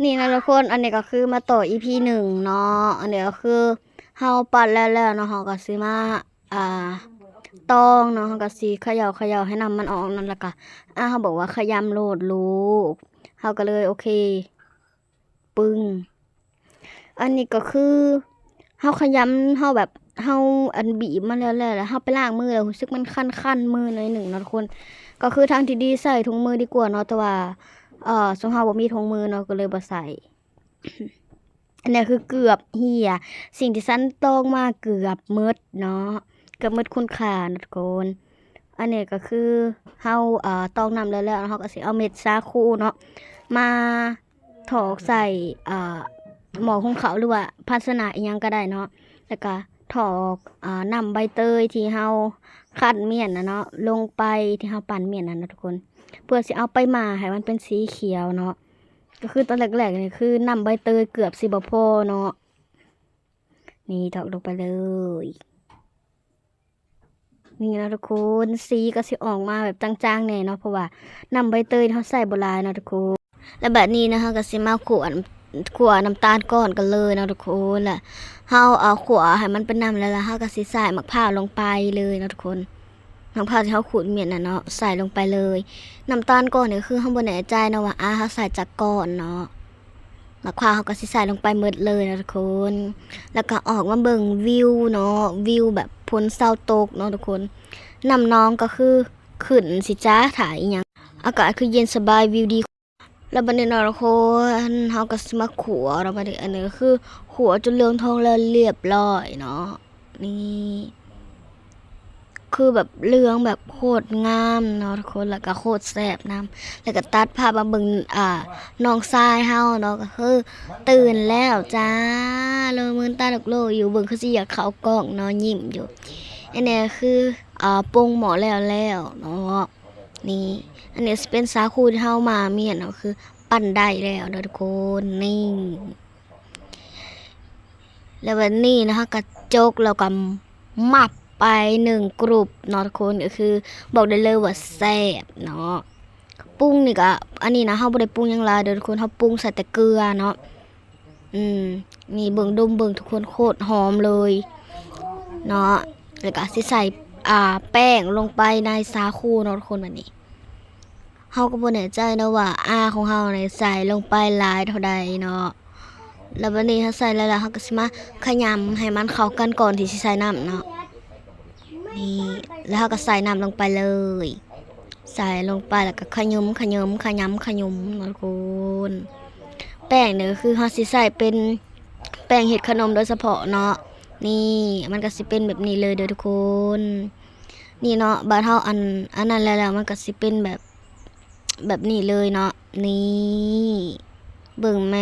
นี่นะทุกคนอันนี้ก็คือมาต่อ EP 1เนาะอันนี้ก็คือเฮาปั่นแล้วเนาะเฮาก็สิมาอ่าตองเนาะเฮาก็สิเขย่าให้น้ำมันออกนั่นแหละก็เฮาบอกว่าขยำโลดลูกเฮาก็เลยโอเคปึ้งอันนี้ก็คือเฮาขยำเฮาแบบเฮาอันบีบมาแล้วเฮาไปล้างมือแล้วรู้สึกมันคันๆมือหน่อยหนึ่งเนาะทุกคนก็คือทางที่ดีใส่ถุงมือดีกว่าเนาะแต่ว่าสมเฮาบ่มีถุงมือเนาะก็เลยบ่ใส่ อันนี้คือเกือบเหี่ยสิ่งที่ฉันต้องมาเกือบหมดเนาะเกือบหมดคุณค่านะทุกคนอันนี้ก็คือเฮาต้องนำแล้วเฮาก็สิเอาเม็ดสาคูเนาะมาถอกใส่หม้อหุงข้าวหรือว่าภาชนะอีหยังก็ได้เนาะแล้วก็ถอกนำใบเตยที่เฮาคั้นเมี่ยนนะเนาะลงไปที่เฮาปั่นเมี่ยนนั่นนะทุกคนเพื่อสิเอาไปหมาให้มันเป็นสีเขียวเนาะ ก็คือตอนแรกๆนี่คือนำใบเตยเกือบสิบ่พอเนาะนี่ถอกลงไปเลยนี่นะทุกคนสีก็สิออกมาแบบจางๆแน่เนาะเพราะว่านำใบเตยเขาใส่โบราณเนาะทุกคนแล้วแบบนี้นะคะก็สิมาขั่วน้ำตาลก้อนกันเลยเนาะทุกคนแหละเฮาเอาขั่วให้มันเป็นน้ำแล้วเฮาก็สิใส่มะพร้าวลงไปเลยเนาะทุกคนมะพร้าวที่เฮาขูดเม็ดน่ะเนาะใส่ลงไปเลยน้ำตาลก้อนนี่คือเฮาบ่แน่ใจเนาะว่าเฮาใส่จากก้อนเนาะ มะพร้าวเขาก็สิใส่ลงไปหมดเลยนะทุกคน แล้วก็ออกมาเบิ่งวิวเนาะวิวแบบพ้นเศร้าตกเนาะทุกคนนำน้องก็คือขึ้นสิจ้าถ่ายอีหยังอากาศคือเย็นสบายวิวดีแล้วบัดนี้เนาะทุกคนเฮาก็สิมาขัวแล้วบัดนี้อันนี้ก็คือขัวจนเหลืองทองแล้วเรียบร้อยเนาะนี่คือแบบเรื่องแบบโคตรงามเนาะทุกคนแล้วก็โคตรแซ่บน้ำแล้วก็ตัดภาพมาเบิ่งน้องทรายเฮาเนาะก็คือตื่นแล้วจ้าโลมืนตาดกโลอยู่เบิ่งคือสิอยากเข้ากล้องเนาะยิ้มอยู่อันนี้คือปรุงหมอแล้วเนาะนี่อันนี้สิเป็นสาคูที่เฮามาเมียนเนาะคือปั้นได้แล้วเนาะทุกคนนี่แล้ววันนี้นะคะกระจกแล้วก็มับไป1กรุ๊ปเนาะทุกคนก็คือบอกได้เลยว่าแซ่บเนาะปรุงนี่ก็อันนี้นะเฮาบ่ได้ปรุงหยังหลายเด้อทุกคนเฮาปรุงใส่แต่เกลือเนาะนี่เบิ่งดมเบิ่งทุกคนโคตรหอมเลยเนาะแล้วก็สิใส่แป้งลงไปในสาคูเนาะทุกคนบัดนี้เฮาก็บ่แน่ใจนะว่าของเฮานี่ใส่ลงไปหลายเท่าใดเนาะ แล้ววันนี้ถ้าใส่แล้วเขาก็สิมาขยำให้มันเข้ากันก่อนที่สิใส่น้ำเนาะนี่แล้วเขาก็ใส่น้ำลงไปเลยใส่ลงไปแล้วก็ขยำเนาะทุกคนแป้งเนี่ยคือเขาสิใส่เป็นแป้งเห็ดขนมโดยเฉพาะเนาะนี่มันก็สิเป็นแบบนี้เลยเด้อทุกคนนี่เนาะบ้านเฮาอันนั้นแล้วมันก็สิเป็นแบบนี้เลยเนาะนี่เบิ่งไหม